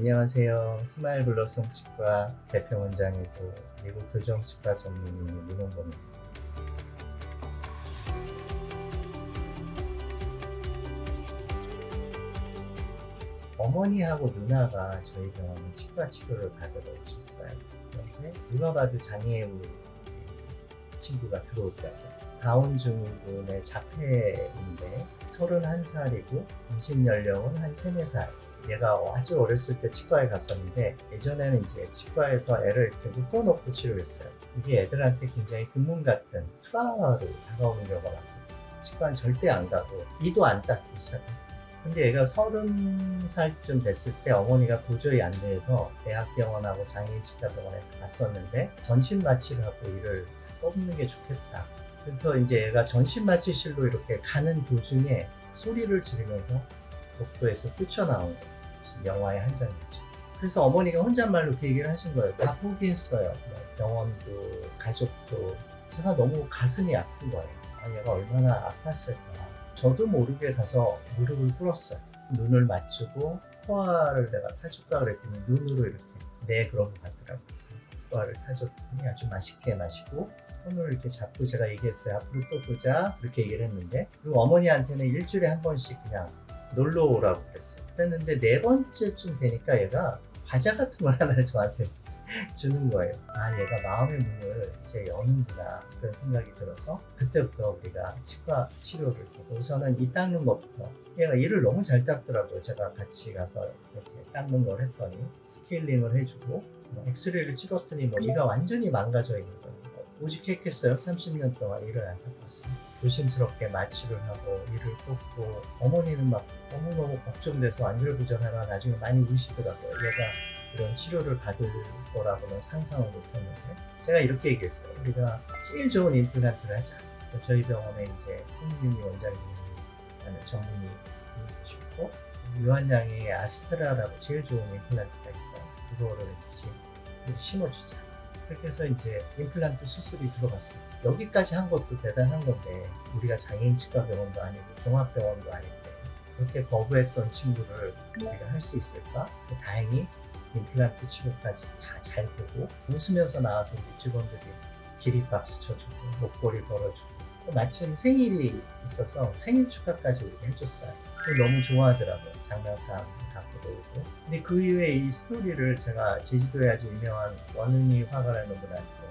안녕하세요. 스마일 블러썸 치과 대표 원장이고 미국 교정치과 전문의 문홍범입니다. 어머니하고 누나가 저희 병원에 치과 치료를 받으러 오셨어요. 그런데 누가 봐도 장애우 친구가 들어오더라고요. 다운 증후군의 자폐인데 31살이고 임신 연령은 한 3, 4살. 얘가 아주 어렸을 때 치과에 갔었는데 예전에는 이제 치과에서 애를 이렇게 묶어놓고 치료했어요. 이게 애들한테 굉장히 금문 같은 트라우마로 다가오는 경우가 많고 치과는 절대 안 가고 이도 안 닦기 시작해요. 근데 얘가 30살쯤 됐을 때 어머니가 도저히 안 돼서 대학병원하고 장애인치과병원에 갔었는데 전신 마취를 하고 이를 뽑는 게 좋겠다. 그래서 이제 얘가 전신 마취실로 이렇게 가는 도중에 소리를 지르면서 복도에서 뛰쳐나온 거예요. 무슨 영화의 한 장면이죠. 그래서 어머니가 혼잣말로 그 얘기를 하신 거예요. 다 포기했어요. 병원도 가족도. 제가 너무 가슴이 아픈 거예요. 얘가 얼마나 아팠을까. 저도 모르게 가서 무릎을 꿇었어요. 눈을 맞추고 코아를 내가 타줄까 그랬더니 눈으로 이렇게 네 그런 것 같더라고요. 그래서 코아를 타줬더니 아주 맛있게 마시고 손을 이렇게 잡고 제가 얘기했어요. 앞으로 또 보자 그렇게 얘기를 했는데 그리고 어머니한테는 일주일에 한 번씩 그냥 놀러 오라고 그랬어요. 그랬는데 4번째쯤 되니까 얘가 과자 같은 걸 하나를 저한테 주는 거예요. 얘가 마음의 문을 이제 여는구나 그런 생각이 들어서 그때부터 우리가 치과 치료를 보고 우선은 이 닦는 것부터 얘가 이를 너무 잘 닦더라고요. 제가 같이 가서 이렇게 닦는 걸 했더니 스케일링을 해주고 엑스레이를 찍었더니 이가 완전히 망가져 있는 거예요. 오직했겠어요. 30년 동안 이를 안 닦았어요. 조심스럽게 마취를 하고 이를 꽂고 어머니는 막 너무너무 걱정돼서 안절부절하다가 나중에 많이 우시더라고요. 얘가 이런 치료를 받을 거라고는 상상을 못했는데 제가 이렇게 얘기했어요. 우리가 제일 좋은 임플란트를 하자. 저희 병원에 이제 홍윤희 원장님이라는 전문의 계시고 유한양의 아스트라라고 제일 좋은 임플란트가 있어요. 그거를 이제 심어주자. 그렇게 해서 이제 임플란트 수술이 들어갔어요. 여기까지 한 것도 대단한 건데 우리가 장애인치과 병원도 아니고 종합병원도 아닌데 그렇게 거부했던 친구를 우리가 할 수 있을까? 다행히 임플란트 치료까지 다 잘 되고 웃으면서 나와서 우리 직원들이 기립박수 쳐주고 목걸이 걸어주고 마침 생일이 있어서 생일 축하까지 우리가 해줬어요. 너무 좋아하더라고요. 장난감 갖고 놀고. 근데 그 이후에 이 스토리를 제가 제주도에 아주 유명한 원은희 화가라는 분한테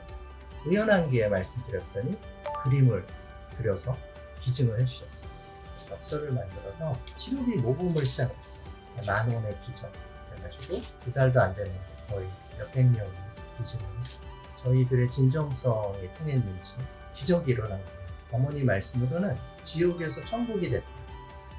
우연한 기회에 말씀드렸더니 그림을 그려서 기증을 해주셨어요. 엽서를 만들어서 치료비 모금을 시작했어요. 10,000원의 기증. 그래가지고 2달도 안 됐는데 거의 몇백 명이 기증을 했어요. 저희들의 진정성이 통했는지 기적이 일어난 거예요. 어머니 말씀으로는 지옥에서 천국이 됐다.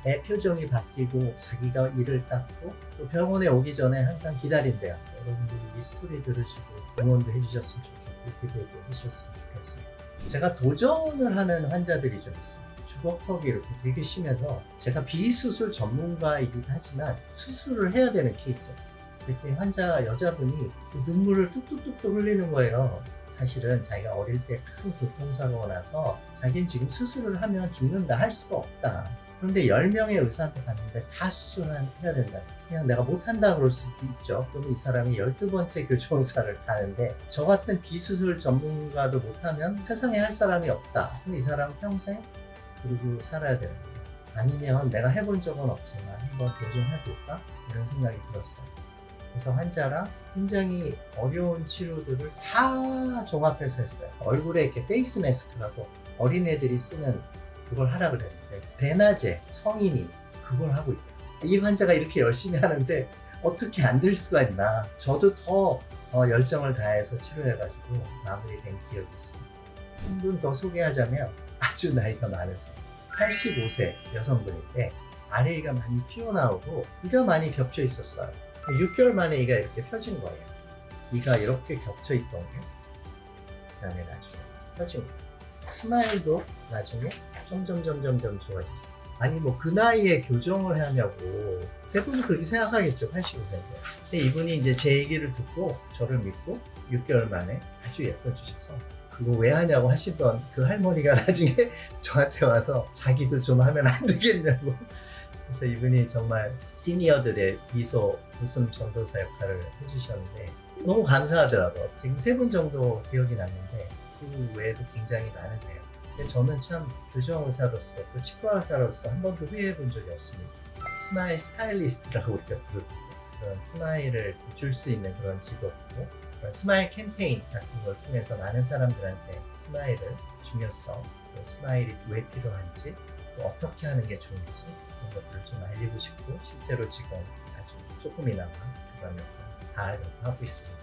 애 표정이 바뀌고 자기가 이를 닦고 또 병원에 오기 전에 항상 기다린대요. 여러분들이 이 스토리 들으시고 응원도 해주셨으면 좋겠고 기도도 해주셨으면 좋겠습니다. 제가 도전을 하는 환자들이 좀 있어요. 주걱턱이 이렇게 되게 심해서 제가 비수술 전문가이긴 하지만 수술을 해야 되는 케이스였어요. 그때 환자 여자분이 눈물을 뚝뚝뚝뚝 흘리는 거예요. 사실은 자기가 어릴 때 큰 교통사고가 나서 자기는 지금 수술을 하면 죽는다 할 수가 없다. 그런데 10명의 의사한테 갔는데 다 수술을 해야 된다. 그냥 내가 못한다 그럴 수도 있죠. 그러면 이 사람이 12번째 교정사를 가는데 저 같은 비수술 전문가도 못하면 세상에 할 사람이 없다. 그럼 이 사람 평생 그리고 살아야 되는 거예요. 아니면 내가 해본 적은 없지만 한번 도전해볼까? 이런 생각이 들었어요. 그래서 환자랑 굉장히 어려운 치료들을 다 종합해서 했어요. 얼굴에 이렇게 페이스 마스크라고 어린애들이 쓰는 그걸 하라 그랬는데 대낮에 성인이 그걸 하고 있어요. 이 환자가 이렇게 열심히 하는데 어떻게 안 될 수가 있나. 저도 더 열정을 다해서 치료해가지고 마무리된 기억이 있습니다. 한 분 더 소개하자면 아주 나이가 많으세요. 85세 여성분인데 아래이가 많이 튀어나오고 이가 많이 겹쳐 있었어요. 6개월 만에 이가 이렇게 펴진 거예요. 이가 이렇게 겹쳐 있던 게 그다음에 나중에 펴진 거예요. 스마일도 나중에 점점 좋아졌어요. 아니 그 나이에 교정을 하냐고 대부분 그렇게 생각하겠죠. 85세인데. 근데 이분이 이제 제 얘기를 듣고 저를 믿고 6개월 만에 아주 예뻐지셔서 그 그거 왜 하냐고 하시던 그 할머니가 나중에 저한테 와서 자기도 좀 하면 안 되겠냐고. 그래서 이분이 정말 시니어들의 미소 웃음 전도사 역할을 해주셨는데 너무 감사하더라고요. 지금 3분 정도 기억이 났는데 그 외에도 굉장히 많으세요. 근데 저는 참 교정 의사로서 또 치과 의사로서 한 번도 후회해 본 적이 없습니다. 스마일 스타일리스트라고 우리가 부르거든요. 그런 스마일을 줄 수 있는 그런 직업이고 그런 스마일 캠페인 같은 걸 통해서 많은 사람들한테 스마일을 중요성, 또 스마일이 왜 필요한지, 또 어떻게 하는 게 좋은지 그런 것들을 좀 알리고 싶고 실제로 지금 아주 조금이나마 그런 역할을 다 하려고 하고 있습니다.